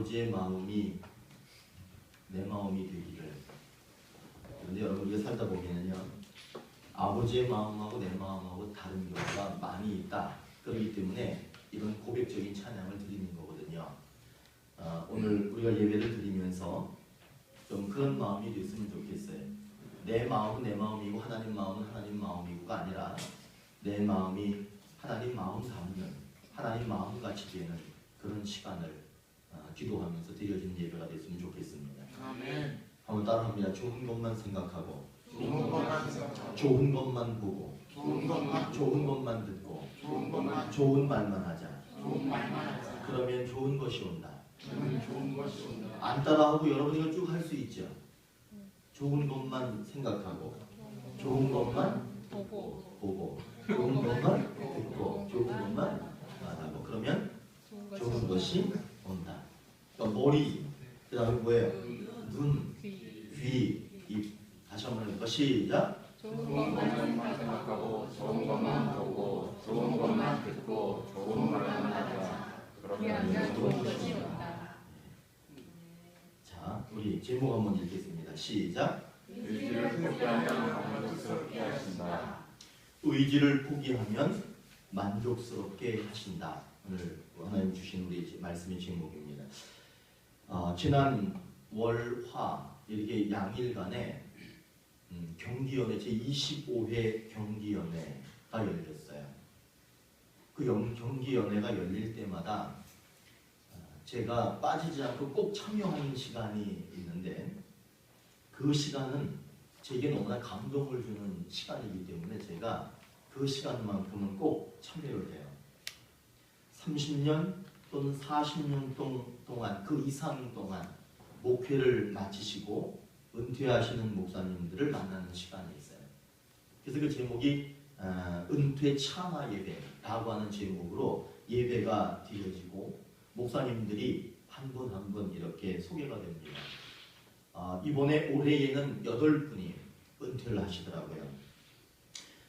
아버지의 마음이 내 마음이 되기를. 그런데 여러분 우리가 살다 보면은요, 아버지의 마음하고 내 마음하고 다른 경우가 많이 있다. 그렇기 때문에 이런 고백적인 찬양을 드리는 거거든요. 오늘 우리가 예배를 드리면서 좀 그런 마음이 됐으면 좋겠어요. 내 마음은 내 마음이고 하나님 마음은 하나님 마음이고가 아니라 내 마음이 하나님 마음 닮는, 하나님 마음같이 되는 그런 시간을 기도하면서 드려지는 예배가 됐으면 좋겠습니다. 아멘. 한번 따라합니다. 좋은 것만 생각하고, 좋은 것만 생각하고, 좋은 것만 보고, 좋은 것만 좋은 것만 듣고, 좋은 것만 좋은 말만 하자. 좋은 말만 하자. 그러면 좋은 것이 온다. 그러면 좋은 것이 온다. 안 따라하고 여러분이 이거 쭉 할 수 있죠. 좋은 것만 생각하고, 좋은 것만 보고, 좋은 것만 듣고, 좋은 것만 말하고, 그러면 좋은 것이 온다. 그러니까 머리, 그 다음에 뭐예요? 눈, 귀, 입. 다시 한번 해볼까? 시작. 좋은 것만 생각하고, 좋은 것만 보고, 좋은 것만 듣고, 좋은 말만 하자. 그러면 좋은 것이 온다. 자, 우리 제목 한번 읽겠습니다. 시작. 의지를 포기하면 만족스럽게 하신다. 의지를 포기하면 만족스럽게 하신다. 오늘 하나님 주신 우리 말씀의 제목입니다. 지난 월, 화 이렇게 양일간에 경기연회 제25회 경기연회가 열렸어요. 그 경기연회가 열릴 때마다 제가 빠지지 않고 꼭 참여하는 시간이 있는데, 그 시간은 제게 너무나 감동을 주는 시간이기 때문에 제가 그 시간만큼은 꼭 참여를 해요. 30년 또는 40년 동안, 그 이상 동안 목회를 마치시고 은퇴하시는 목사님들을 만나는 시간이 있어요. 그래서 그 제목이 은퇴 참화 예배라고 하는 제목으로 예배가 드려지고 목사님들이 한 분 한 분 이렇게 소개가 됩니다. 이번에 올해에는 8분이 은퇴를 하시더라고요.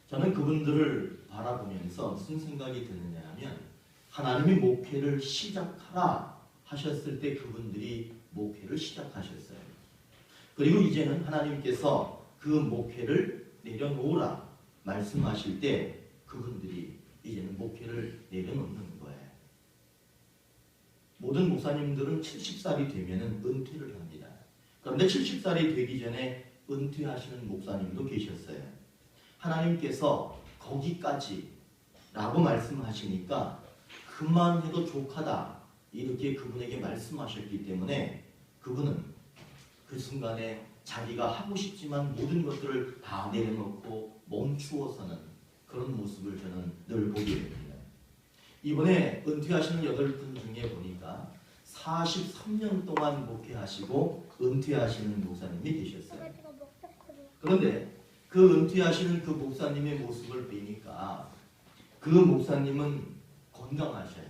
저는 그분들을 바라보면서 무슨 생각이 드느냐 하면, 하나님이 목회를 시작하라 하셨을 때 그분들이 목회를 시작하셨어요. 그리고 이제는 하나님께서 그 목회를 내려놓으라 말씀하실 때 그분들이 이제는 목회를 내려놓는 거예요. 모든 목사님들은 70살이 되면 은퇴를 합니다. 그런데 70살이 되기 전에 은퇴하시는 목사님도 계셨어요. 하나님께서 거기까지 라고 말씀하시니까 그만해도 족하다 이렇게 그분에게 말씀하셨기 때문에 그분은 그 순간에 자기가 하고 싶지만 모든 것들을 다 내려놓고 멈추어서는 그런 모습을 저는 늘 보게 됩니다. 이번에 은퇴하시는 8분 중에 보니까 43년 동안 목회하시고 은퇴하시는 목사님이 계셨어요. 그런데 그 은퇴하시는 그 목사님의 모습을 보니까 그 목사님은 건강하셔요.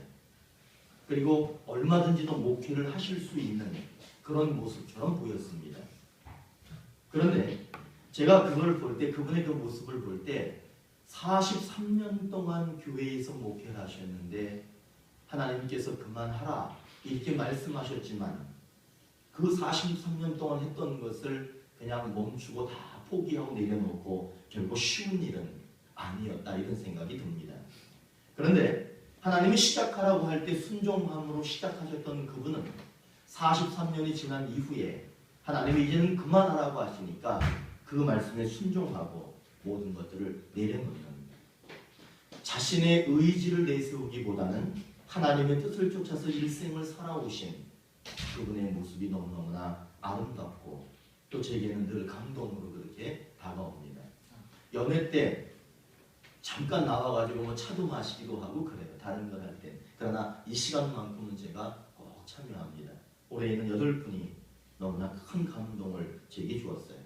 그리고 얼마든지 더 목회를 하실 수 있는 그런 모습처럼 보였습니다. 그런데 제가 그걸 볼 때, 그분의 그 모습을 볼 때 43년 동안 교회에서 목회를 하셨는데 하나님께서 그만하라 이렇게 말씀하셨지만 그 43년 동안 했던 것을 그냥 멈추고 다 포기하고 내려놓고 결국 쉬운 일은 아니었다 이런 생각이 듭니다. 그런데 하나님이 시작하라고 할 때 순종함으로 시작하셨던 그분은 43년이 지난 이후에 하나님이 이제는 그만하라고 하시니까 그 말씀에 순종하고 모든 것들을 내려놓는, 자신의 의지를 내세우기보다는 하나님의 뜻을 쫓아서 일생을 살아오신 그분의 모습이 너무너무나 아름답고 또 제게는 늘 감동으로 그렇게 다가옵니다. 연회 때 잠깐 나와가지고 뭐 차도 마시기도 하고 그래요. 다른 걸 할 때. 그러나 이 시간만큼은 제가 꼭 참여합니다. 올해에는 8분이 너무나 큰 감동을 제게 주었어요.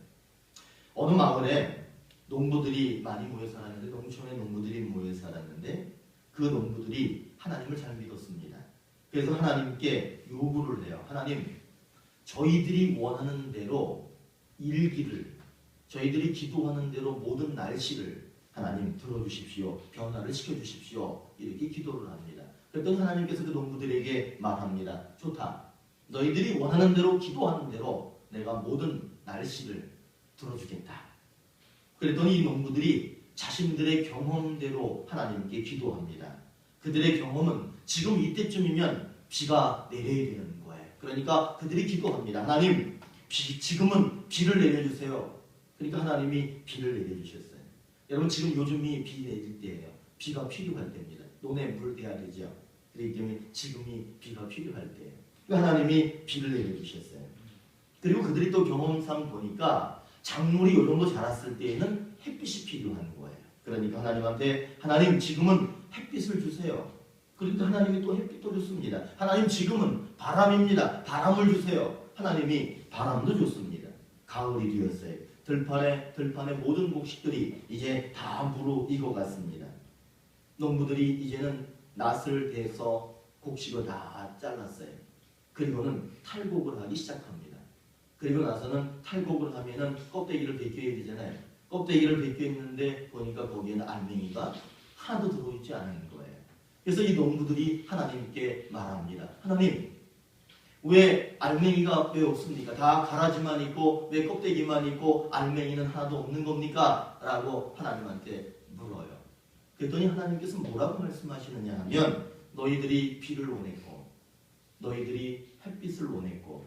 어느 마을에 농부들이 많이 모여 살았는데, 농촌에 농부들이 모여 살았는데 그 농부들이 하나님을 잘 믿었습니다. 그래서 하나님께 요구를 해요. 하나님, 저희들이 원하는 대로 일기를, 저희들이 기도하는 대로 모든 날씨를 하나님 들어주십시오. 변화를 시켜주십시오. 이렇게 기도를 합니다. 그랬더니 하나님께서 그 농부들에게 말합니다. 좋다. 너희들이 원하는 대로 기도하는 대로 내가 모든 날씨를 들어주겠다. 그랬더니 이 농부들이 자신들의 경험대로 하나님께 기도합니다. 그들의 경험은 지금 이때쯤이면 비가 내려야 되는 거예요. 그러니까 그들이 기도합니다. 하나님, 지금은 비를 내려주세요. 그러니까 하나님이 비를 내려주셨어요. 여러분, 지금 요즘이 비 내릴 때예요. 비가 필요할 때입니다. 논에 물 대야 되죠. 그렇기 때문에 지금이 비가 필요할 때예요. 그러니까 하나님이 비를 내려주셨어요. 그리고 그들이 또 경험상 보니까 작물이 이 정도 자랐을 때에는 햇빛이 필요한 거예요. 그러니까 하나님한테 하나님 지금은 햇빛을 주세요. 그러니까 하나님이 또 햇빛도 줬습니다. 하나님 지금은 바람입니다. 바람을 주세요. 하나님이 바람도 줬습니다. 가을이 되었어요. 들판의 모든 곡식들이 이제 다 무르익어갔습니다. 농부들이 이제는 낫을 대서 곡식을 다 잘랐어요. 그리고는 탈곡을 하기 시작합니다. 그리고 나서는 탈곡을 하면은 껍데기를 벗겨야 되잖아요. 껍데기를 벗겼는데 보니까 거기에는 알맹이가 하나도 들어있지 않은 거예요. 그래서 이 농부들이 하나님께 말합니다. 하나님, 왜 알맹이가 왜 없습니까? 다 가라지만 있고 왜 껍데기만 있고 알맹이는 하나도 없는 겁니까? 라고 하나님한테 물어요. 그랬더니 하나님께서 뭐라고 말씀하시느냐 하면 너희들이 비를 원했고 너희들이 햇빛을 원했고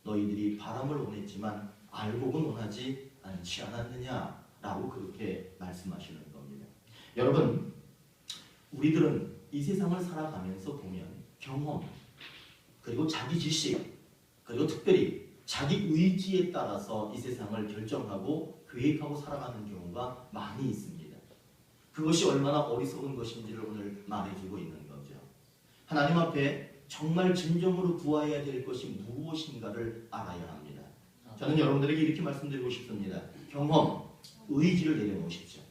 너희들이 바람을 원했지만 알곡은 원하지 않지 않았느냐라고 그렇게 말씀하시는 겁니다. 여러분, 우리들은 이 세상을 살아가면서 보면 경험 그리고 자기 지식 그리고 특별히 자기 의지에 따라서 이 세상을 결정하고 계획하고 살아가는 경우가 많이 있습니다. 그것이 얼마나 어리석은 것인지를 오늘 말해주고 있는 거죠. 하나님 앞에 정말 진정으로 구해야 될 것이 무엇인가를 알아야 합니다. 저는 여러분들에게 이렇게 말씀드리고 싶습니다. 경험, 의지를 내려놓으십시오.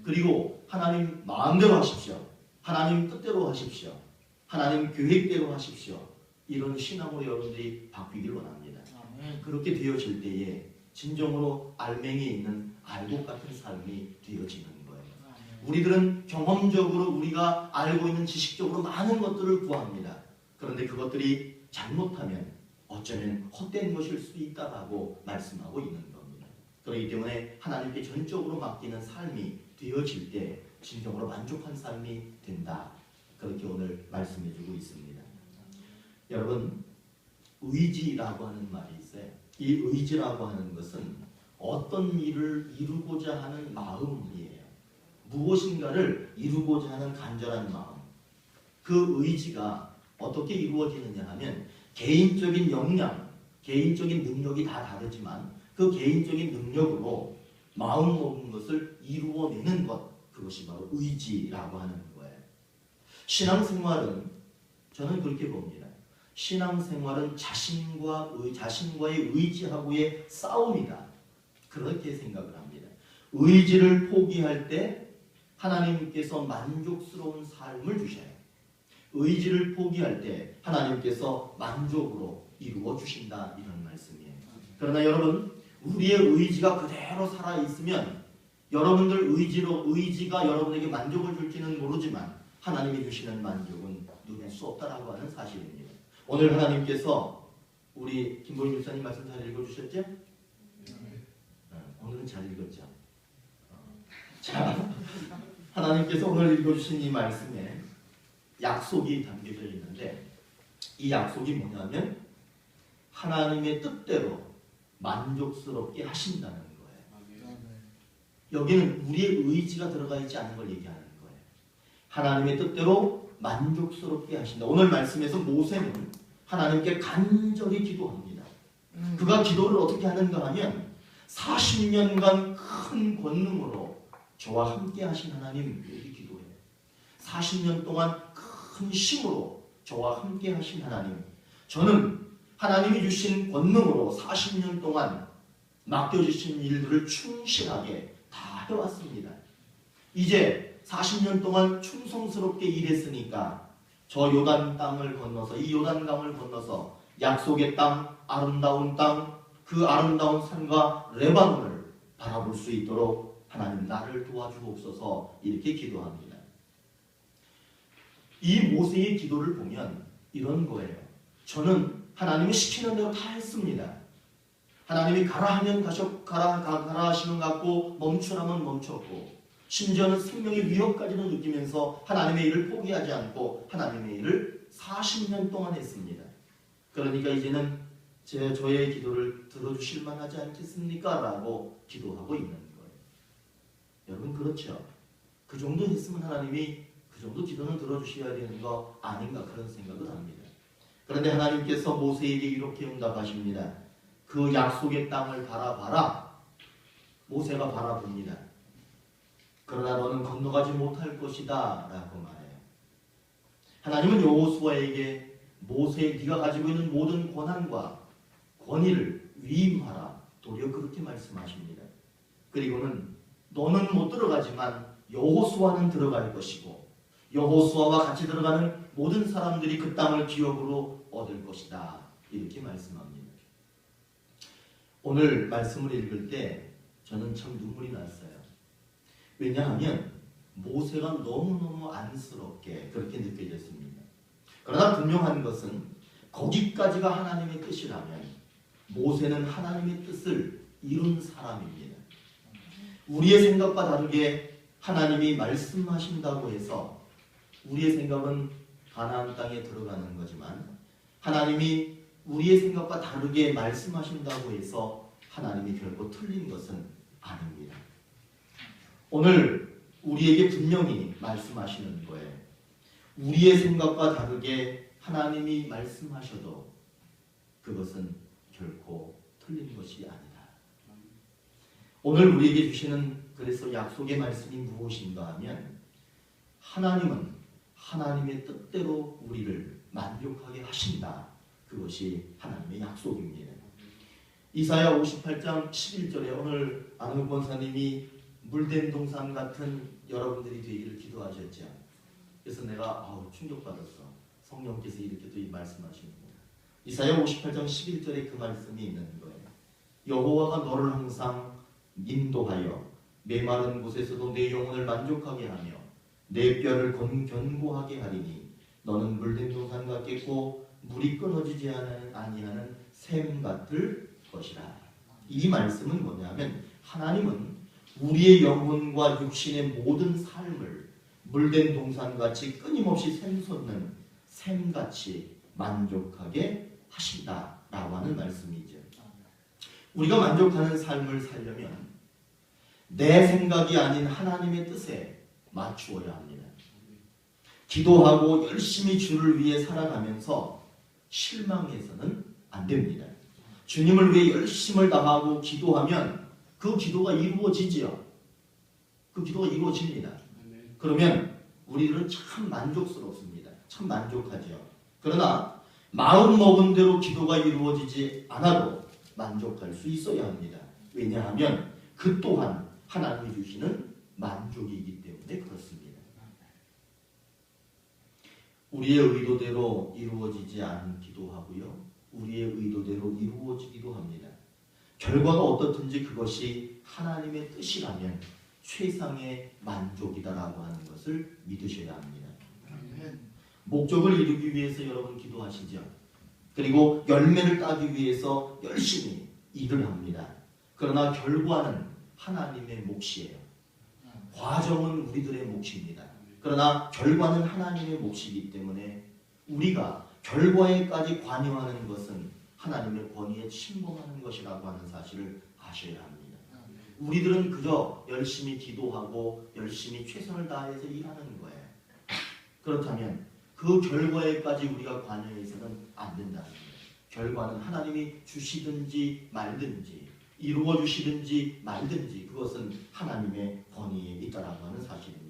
그리고 하나님 마음대로 하십시오. 하나님 뜻대로 하십시오. 하나님 계획대로 하십시오. 이런 신앙으로 여러분들이 바뀌길 원합니다. 그렇게 되어질 때에 진정으로 알맹이에 있는 알곡 같은 삶이 되어지는 거예요. 우리들은 경험적으로 우리가 알고 있는 지식적으로 많은 것들을 구합니다. 그런데 그것들이 잘못하면 어쩌면 헛된 것일 수도 있다라고 말씀하고 있는 겁니다. 그렇기 때문에 하나님께 전적으로 맡기는 삶이 되어질 때 진정으로 만족한 삶이 된다. 그렇게 오늘 말씀해주고 있습니다. 여러분, 의지라고 하는 말이 있어요. 이 의지라고 하는 것은 어떤 일을 이루고자 하는 마음이에요. 무엇인가를 이루고자 하는 간절한 마음. 그 의지가 어떻게 이루어지느냐 하면 개인적인 역량, 개인적인 능력이 다 다르지만 그 개인적인 능력으로 마음먹은 것을 이루어내는 것, 그것이 바로 의지라고 하는 거예요. 신앙생활은 저는 그렇게 봅니다. 신앙생활은 자신과의 의지하고의 싸움이다. 그렇게 생각을 합니다. 의지를 포기할 때 하나님께서 만족스러운 삶을 주셔요. 의지를 포기할 때 하나님께서 만족으로 이루어 주신다. 이런 말씀이에요. 그러나 여러분, 우리의 의지가 그대로 살아있으면 여러분들 의지가 여러분에게 만족을 줄지는 모르지만 하나님이 주시는 만족은 누릴 수 없다라고 하는 사실입니다. 오늘 하나님께서 우리 김보희 목사님 말씀 잘 읽어주셨죠? 오늘은 잘 읽었죠? 자, 하나님께서 오늘 읽어주신 이 말씀에 약속이 담겨져 있는데 이 약속이 뭐냐면 하나님의 뜻대로 만족스럽게 하신다는 거예요. 여기는 우리의 의지가 들어가 있지 않은 걸 얘기하는 거예요. 하나님의 뜻대로 만족스럽게 하신다. 오늘 말씀에서 모세는 하나님께 간절히 기도합니다. 그가 기도를 어떻게 하는가 하면 40년간 큰 권능으로 저와 함께 하신 하나님, 이렇게 기도해요. 40년 동안 큰 힘으로 저와 함께 하신 하나님, 저는 하나님이 주신 권능으로 40년 동안 맡겨주신 일들을 충실하게 다 해왔습니다. 이제 40년 동안 충성스럽게 일했으니까 저 요단 땅을 건너서, 이 요단강을 건너서 약속의 땅, 아름다운 땅, 그 아름다운 산과 레바논을 바라볼 수 있도록 하나님 나를 도와주옵소서, 이렇게 기도합니다. 이 모세의 기도를 보면 이런 거예요. 저는 하나님이 시키는 대로 다 했습니다. 하나님이 가라 하면 가라 하시는 것 같고 멈추라면 멈췄고 심지어는 생명의 위협까지도 느끼면서 하나님의 일을 포기하지 않고 하나님의 일을 40년 동안 했습니다. 그러니까 이제는 저의 기도를 들어주실 만하지 않겠습니까? 라고 기도하고 있는 거예요. 여러분 그렇죠? 그 정도 했으면 하나님이 그 정도 기도는 들어주셔야 되는 거 아닌가 그런 생각을 합니다. 그런데 하나님께서 모세에게 이렇게 응답하십니다. 그 약속의 땅을 바라봐라. 모세가 바라봅니다. 그러나 너는 건너가지 못할 것이다 라고 말해요. 하나님은 여호수아에게 모세 네가 가지고 있는 모든 권한과 권위를 위임하라. 도리어 그렇게 말씀하십니다. 그리고는 너는 못 들어가지만 여호수아는 들어갈 것이고 여호수아와 같이 들어가는 모든 사람들이 그 땅을 기업으로 얻을 것이다. 이렇게 말씀합니다. 오늘 말씀을 읽을 때 저는 참 눈물이 났어요. 왜냐하면 모세가 너무너무 안쓰럽게 그렇게 느껴졌습니다. 그러나 분명한 것은 거기까지가 하나님의 뜻이라면 모세는 하나님의 뜻을 이룬 사람입니다. 우리의 생각과 다르게 하나님이 말씀하신다고 해서 우리의 생각은 가나안 땅에 들어가는 거지만 하나님이 우리의 생각과 다르게 말씀하신다고 해서 하나님이 결코 틀린 것은 아닙니다. 오늘 우리에게 분명히 말씀하시는 거예요. 우리의 생각과 다르게 하나님이 말씀하셔도 그것은 결코 틀린 것이 아니다. 오늘 우리에게 주시는 그래서 약속의 말씀이 무엇인가 하면 하나님은 하나님의 뜻대로 우리를 만족하게 하신다. 그것이 하나님의 약속입니다. 이사야 58장 11절에 오늘 안흥 권사님이 물된 동산 같은 여러분들이 되기를 기도하셨죠. 그래서 내가 충격받았어. 성령께서 이렇게 또 말씀하십니다. 이사야 58장 11절에 그 말씀이 있는 거예요. 여호와가 너를 항상 인도하여 메마른 곳에서도 내 영혼을 만족하게 하며 내 뼈를 견고하게 하리니 너는 물된 동산 같겠고 물이 끊어지지 아니하는 샘 같을 것이라. 이 말씀은 뭐냐면 하나님은 우리의 영혼과 육신의 모든 삶을 물된 동산같이 끊임없이 샘솟는 샘같이 만족하게 하신다라고 하는 말씀이죠. 우리가 만족하는 삶을 살려면 내 생각이 아닌 하나님의 뜻에 맞추어야 합니다. 기도하고 열심히 주를 위해 살아가면서 실망해서는 안 됩니다. 주님을 위해 열심을 다하고 기도하면 그 기도가 이루어지지요. 그 기도가 이루어집니다. 그러면 우리들은 참 만족스럽습니다. 참 만족하죠. 그러나 마음 먹은 대로 기도가 이루어지지 않아도 만족할 수 있어야 합니다. 왜냐하면 그 또한 하나님이 주시는 만족이기 때문에 그렇습니다. 우리의 의도대로 이루어지지 않기도 하고요. 우리의 의도대로 이루어지기도 합니다. 결과가 어떻든지 그것이 하나님의 뜻이라면 최상의 만족이다라고 하는 것을 믿으셔야 합니다. 목적을 이루기 위해서 여러분 기도하시죠. 그리고 열매를 따기 위해서 열심히 일을 합니다. 그러나 결과는 하나님의 몫이에요. 과정은 우리들의 몫입니다. 그러나 결과는 하나님의 몫이기 때문에 우리가 결과에까지 관여하는 것은 하나님의 권위에 침범하는 것이라고 하는 사실을 아셔야 합니다. 우리들은 그저 열심히 기도하고 열심히 최선을 다해서 일하는 거예요. 그렇다면 그 결과에까지 우리가 관여해서는 안 된다는 거예요. 결과는 하나님이 주시든지 말든지 이루어 주시든지 말든지 그것은 하나님의 권위에 있다라고 하는 사실입니다.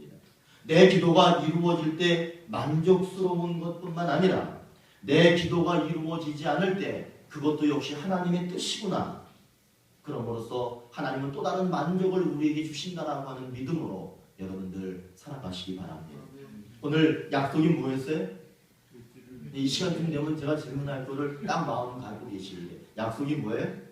내 기도가 이루어질 때 만족스러운 것뿐만 아니라 내 기도가 이루어지지 않을 때 그것도 역시 하나님의 뜻이구나. 그럼으로써 하나님은 또 다른 만족을 우리에게 주신다라고 하는 믿음으로 여러분들 살아가시기 바랍니다. 오늘 약속이 뭐였어요? 이 시간쯤 되면 제가 질문할 거를 딱 마음 갖고 계시는데 약속이 뭐예요?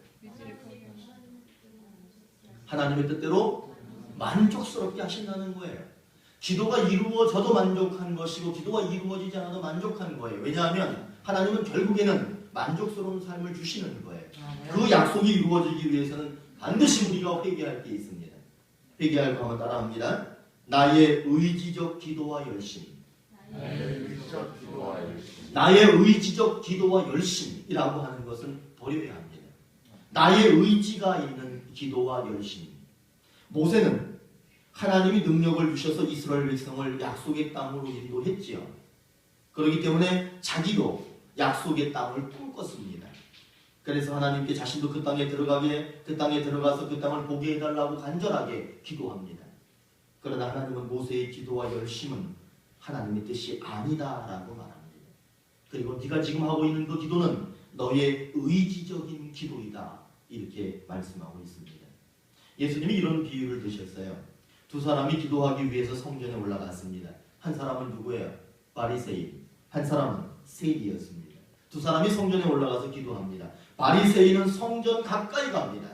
하나님의 뜻대로 만족스럽게 하신다는 거예요. 기도가 이루어져도 만족한 것이고 기도가 이루어지지 않아도 만족한 거예요. 왜냐하면 하나님은 결국에는 만족스러운 삶을 주시는 거예요. 그 약속이 이루어지기 위해서는 반드시 우리가 회개할 게 있습니다. 회개할 거 한번 따라합니다. 나의 의지적 기도와 열심. 나의 의지적 기도와 열심. 나의 의지적 기도와 열심이라고 하는 것은 버려야 합니다. 나의 의지가 있는 기도와 열심. 모세는 하나님이 능력을 주셔서 이스라엘 백성을 약속의 땅으로 인도했지요. 그렇기 때문에 자기도 약속의 땅을 꿈꿨습니다. 그래서 하나님께 자신도 그 땅에 들어가서 그 땅을 보게 해달라고 간절하게 기도합니다. 그러나 하나님은 모세의 기도와 열심은 하나님의 뜻이 아니다라고 말합니다. 그리고 네가 지금 하고 있는 그 기도는 너의 의지적인 기도이다, 이렇게 말씀하고 있습니다. 예수님이 이런 비유를 드셨어요. 두 사람이 기도하기 위해서 성전에 올라갔습니다. 한 사람은 누구예요? 바리새인. 한 사람은 세리였습니다. 두 사람이 성전에 올라가서 기도합니다. 바리새인은 성전 가까이 갑니다.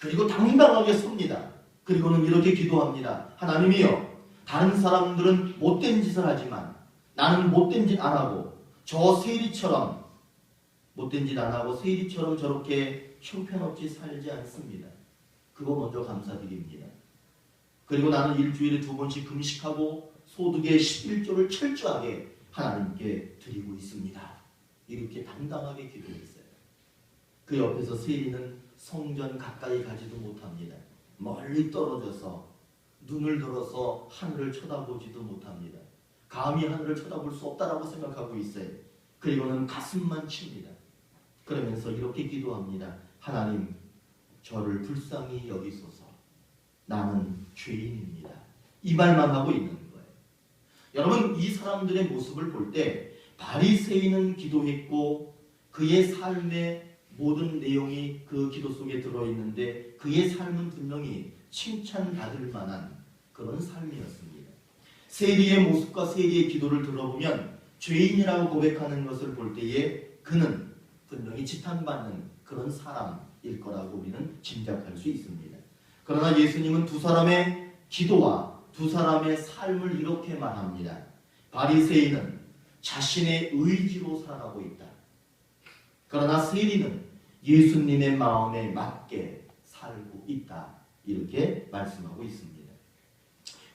그리고 당당하게 섭니다. 그리고는 이렇게 기도합니다. 하나님이여, 다른 사람들은 못된 짓을 하지만 나는 못된 짓 안 하고 저 세리처럼 못된 짓 안 하고 세리처럼 저렇게 형편없이 살지 않습니다. 그거 먼저 감사드립니다. 그리고 나는 일주일에 2번씩 금식하고 소득의 11조를 철저하게 하나님께 드리고 있습니다. 이렇게 당당하게 기도했어요. 그 옆에서 세리는 성전 가까이 가지도 못합니다. 멀리 떨어져서 눈을 들어서 하늘을 쳐다보지도 못합니다. 감히 하늘을 쳐다볼 수 없다라고 생각하고 있어요. 그리고는 가슴만 칩니다. 그러면서 이렇게 기도합니다. 하나님, 저를 불쌍히 여기소서. 나는 죄인입니다. 이 말만 하고 있는 거예요. 여러분, 이 사람들의 모습을 볼 때 바리새인은 기도했고 그의 삶의 모든 내용이 그 기도 속에 들어있는데 그의 삶은 분명히 칭찬받을 만한 그런 삶이었습니다. 세리의 모습과 세리의 기도를 들어보면 죄인이라고 고백하는 것을 볼 때에 그는 분명히 지탄받는 그런 사람일 거라고 우리는 짐작할 수 있습니다. 그러나 예수님은 두 사람의 기도와 두 사람의 삶을 이렇게 말합니다. 바리새인은 자신의 의지로 살아가고 있다. 그러나 세리는 예수님의 마음에 맞게 살고 있다. 이렇게 말씀하고 있습니다.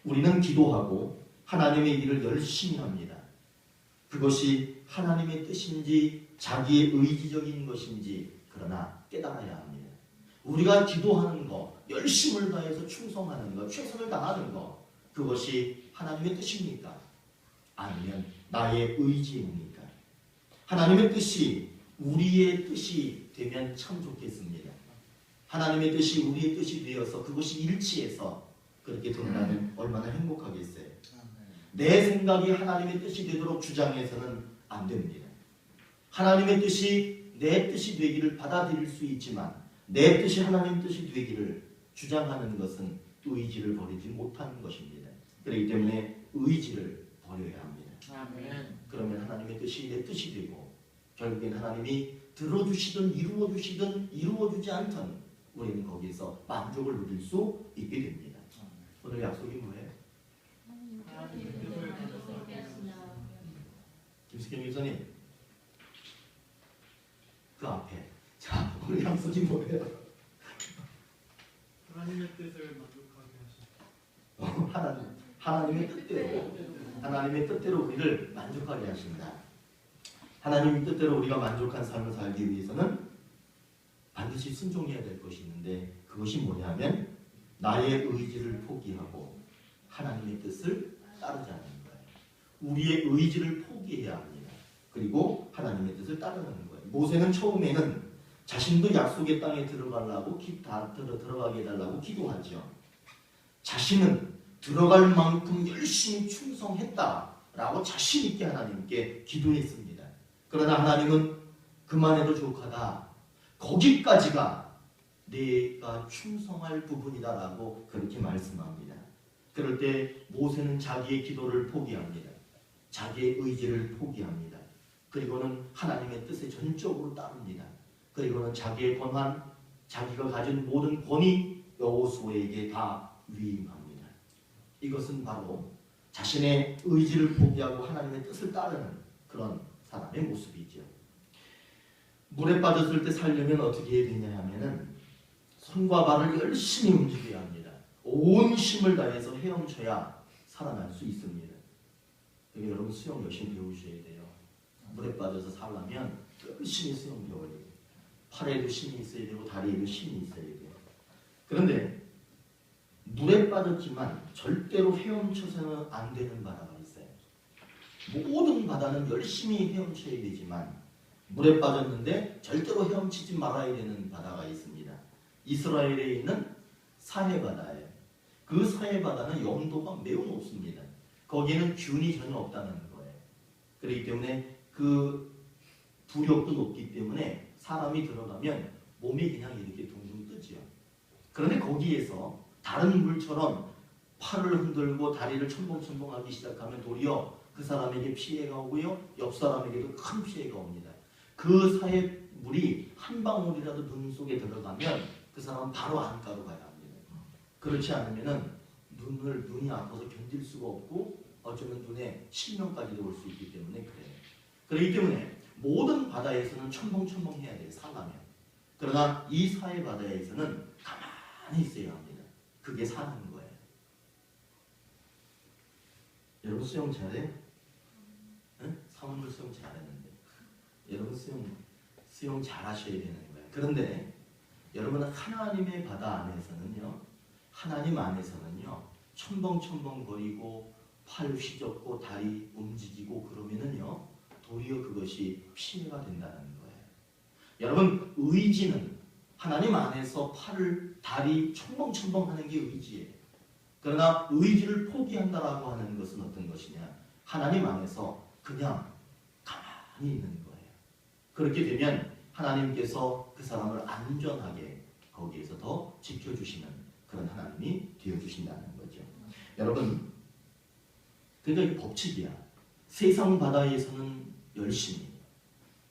우리는 기도하고 하나님의 일을 열심히 합니다. 그것이 하나님의 뜻인지 자기의 의지적인 것인지 그러나 깨달아야 합니다. 우리가 기도하는 것, 열심을 다해서 충성하는 것, 최선을 다하는 것, 그것이 하나님의 뜻입니까? 아니면 나의 의지입니까? 하나님의 뜻이 우리의 뜻이 되면 참 좋겠습니다. 하나님의 뜻이 우리의 뜻이 되어서 그것이 일치해서 그렇게 된다면 얼마나 행복하겠어요. 내 생각이 하나님의 뜻이 되도록 주장해서는 안 됩니다. 하나님의 뜻이 내 뜻이 되기를 받아들일 수 있지만 내 뜻이 하나님 뜻이 되기를 주장하는 것은 의지를 버리지 못하는 것입니다. 그렇기 때문에 의지를 버려야 합니다. 그러면 하나님의 뜻이 내 뜻이 되고 결국엔 하나님이 들어주시든 이루어주시든 이루어주지 않든 우리는 거기에서 만족을 누릴 수 있게 됩니다. 오늘 약속이 뭐예요? 김수경 교사님, 그 앞에 자, 오늘 약속이 뭐예요? 하나님의 뜻을 만족하게 하시고 하나님의 뜻대로 우리를 만족하게 하신다. 하나님의 뜻대로 우리가 만족한 삶을 살기 위해서는 반드시 순종해야 될 것이 있는데 그것이 뭐냐면 나의 의지를 포기하고 하나님의 뜻을 따르자는 거예요. 우리의 의지를 포기해야 합니다. 그리고 하나님의 뜻을 따르는 거예요. 모세는 처음에는 자신도 약속의 땅에 들어가게 해달라고 기도하죠. 자신은 들어갈 만큼 열심히 충성했다라고 자신 있게 하나님께 기도했습니다. 그러나 하나님은 그만해도 족하다. 거기까지가 내가 충성할 부분이다라고 그렇게 말씀합니다. 그럴 때 모세는 자기의 기도를 포기합니다. 자기의 의지를 포기합니다. 그리고는 하나님의 뜻에 전적으로 따릅니다. 그리고는 자기의 권한, 자기가 가진 모든 권위 여호수아에게 다 위임합니다. 이것은 바로 자신의 의지를 포기하고 하나님의 뜻을 따르는 그런 사람의 모습이죠. 물에 빠졌을 때 살려면 어떻게 해야 되냐 하면은 손과 발을 열심히 움직여야 합니다. 온 힘을 다해서 헤엄쳐야 살아날 수 있습니다. 그러니까 여러분 수영 열심히 배우셔야 돼요. 물에 빠져서 살려면 열심히 수영 배워야 돼요. 팔에도 힘이 있어야 되고 다리에도 힘이 있어야 돼요. 그런데 물에 빠졌지만 절대로 헤엄쳐서는 안 되는 바다가 있어요. 모든 바다는 열심히 헤엄쳐야 되지만 물에 빠졌는데 절대로 헤엄치지 말아야 되는 바다가 있습니다. 이스라엘에 있는 사해바다예요. 그 사해바다는 염도가 매우 높습니다. 거기에는 균이 전혀 없다는 거예요. 그렇기 때문에 그 부력도 높기 때문에 사람이 들어가면 몸이 그냥 이렇게 둥둥 뜨죠. 그런데 거기에서 다른 물처럼 팔을 흔들고 다리를 첨벙첨벙하기 시작하면 도리어 그 사람에게 피해가 오고요. 옆 사람에게도 큰 피해가 옵니다. 그 사해 물이 한 방울이라도 눈 속에 들어가면 그 사람은 바로 안가로 가야 합니다. 그렇지 않으면 눈이 아파서 견딜 수가 없고 어쩌면 눈에 실명까지도 올 수 있기 때문에 그래요. 그렇기 때문에 모든 바다에서는 첨벙첨벙 해야 돼요. 살려면. 그러나 이 사해 바다에서는 가만히 있어야 합니다. 그게 사는 거예요. 여러분 수영 잘해? 응? 사원들 수영 잘했는데 여러분 수영 잘하셔야 되는 거예요. 그런데 여러분은 하나님의 바다 안에서는요, 하나님 안에서는요, 첨벙첨벙거리고 팔 휘젓고 다리 움직이고 그러면은요, 도리어 그것이 피해가 된다는 거예요. 여러분 의지는 하나님 안에서 팔을 다리 첨벙첨벙하는 게 의지예요. 그러나 의지를 포기한다라고 하는 것은 어떤 것이냐? 하나님 안에서 그냥 가만히 있는 거예요. 그렇게 되면 하나님께서 그 사람을 안전하게 거기에서 더 지켜주시는 그런 하나님이 되어주신다는 거죠. 여러분, 그러니까 이 법칙이야. 세상 바다에서는 열심히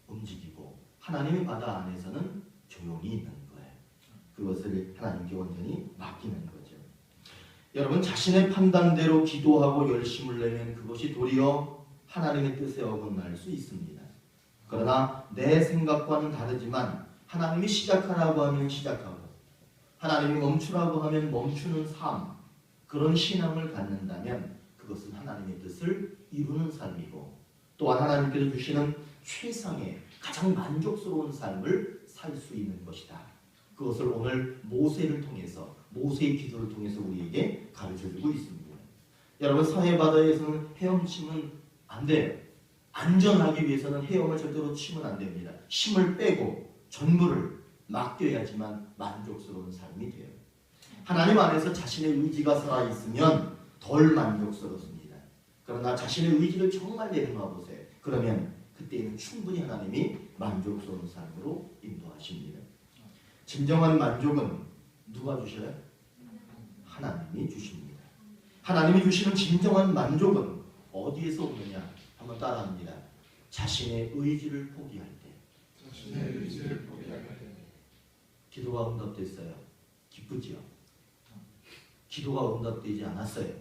움직이고 하나님의 바다 안에서는 조용히 있는 거예요. 그것을 하나님께 완전히 맡기는 거죠. 여러분 자신의 판단대로 기도하고 열심을 내면 그것이 도리어 하나님의 뜻에 어긋날 수 있습니다. 그러나 내 생각과는 다르지만 하나님이 시작하라고 하면 시작하고 하나님이 멈추라고 하면 멈추는 삶, 그런 신앙을 갖는다면 그것은 하나님의 뜻을 이루는 삶이고 또한 하나님께서 주시는 최상의 가장 만족스러운 삶을 살 수 있는 것이다. 그것을 오늘 모세를 통해서 모세의 기도를 통해서 우리에게 가르쳐주고 있습니다. 여러분 사해바다에서는 헤엄치면 안 돼요. 안전하기 위해서는 헤엄을 절대로 치면 안 됩니다. 힘을 빼고 전부를 맡겨야지만 만족스러운 삶이 돼요. 하나님 안에서 자신의 의지가 살아있으면 덜 만족스럽습니다. 그러나 자신의 의지를 정말 내려놔 보세요. 그러면 그때는 충분히 하나님이 만족스러운 삶으로 인도하십니다. 진정한 만족은 누가 주셔요? 하나님이 주십니다. 하나님이 주시는 진정한 만족은 어디에서 오느냐? 한번 따라합니다. 자신의 의지를 포기할 때. 자신의 의지를 포기할 때. 기도가 응답됐어요. 기쁘지요? 기도가 응답되지 않았어요.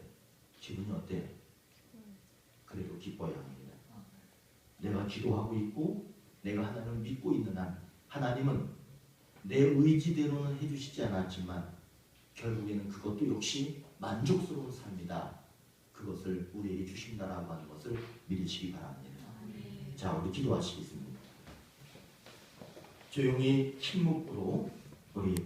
기분이 어때요? 그래도 기뻐야 합니다. 내가 기도하고 있고 내가 하나님을 믿고 있는 한 하나님은 내 의지대로는 해주시지 않았지만 결국에는 그것도 역시 만족스러운 삶이다. 그것을 우리에게 주신다라고 하는 것을 믿으시기 바랍니다. 자, 우리 기도하시겠습니다. 조용히 침묵으로 우리